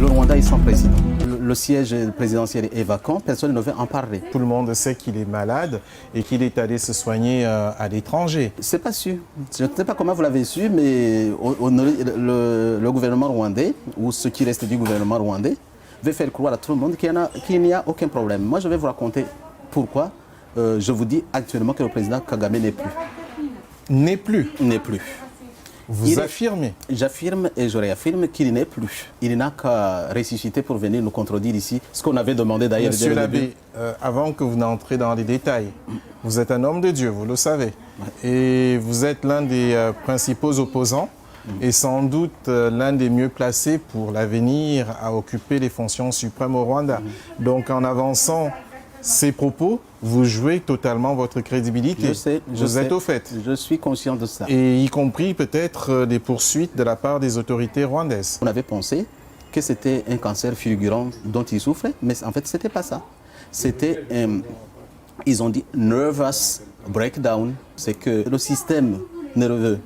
Le Rwanda est sans président. Le siège présidentiel est vacant, personne ne veut en parler. Tout le monde sait qu'il est malade et qu'il est allé se soigner à l'étranger. C'est pas sûr. Je ne sais pas comment vous l'avez su, mais le gouvernement rwandais, ou ce qui reste du gouvernement rwandais, veut faire croire à tout le monde qu'il n'y a aucun problème. Moi, je vais vous raconter pourquoi je vous dis actuellement que le président Kagame n'est plus. N'est plus. N'est plus. Vous affirmez? J'affirme et je réaffirme qu'il n'est plus. Il n'a qu'à ressusciter pour venir nous contredire ici, ce qu'on avait demandé d'ailleurs. Monsieur l'abbé, avant que vous n'entrez dans les détails, vous êtes un homme de Dieu, vous le savez. Ouais. Et vous êtes l'un des principaux opposants et sans doute l'un des mieux placés pour l'avenir à occuper les fonctions suprêmes au Rwanda. Donc en avançant ces propos, vous jouez totalement votre crédibilité. Je sais, vous êtes au fait. Je suis conscient de ça. Et y compris peut-être des poursuites de la part des autorités rwandaises. On avait pensé que c'était un cancer fulgurant dont il souffrait, mais en fait, ce n'était pas ça. C'était, ils ont dit nervous breakdown, c'est que le système nerveux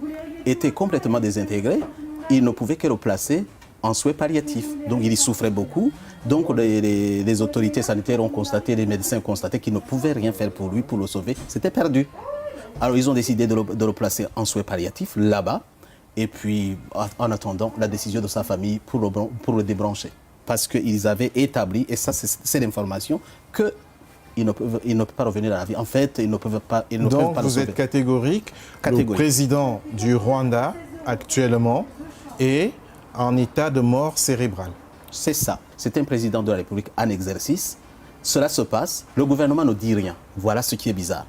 était complètement désintégré, il ne pouvait que le placer en soins palliatifs. Donc il y souffrait beaucoup. Donc les autorités sanitaires ont constaté, les médecins ont constaté qu'ils ne pouvaient rien faire pour lui, pour le sauver. C'était perdu. Alors ils ont décidé de le placer en soins palliatifs là-bas. Et puis en attendant la décision de sa famille pour le débrancher. Parce qu'ils avaient établi, et ça c'est l'information, qu'ils ne peuvent pas revenir à la vie. En fait, ils ne peuvent pas, ils ne peuvent pas le sauver. Donc vous êtes catégorique. Le président du Rwanda actuellement est en état de mort cérébrale. C'est ça. C'est un président de la République en exercice. Cela se passe. Le gouvernement ne dit rien. Voilà ce qui est bizarre.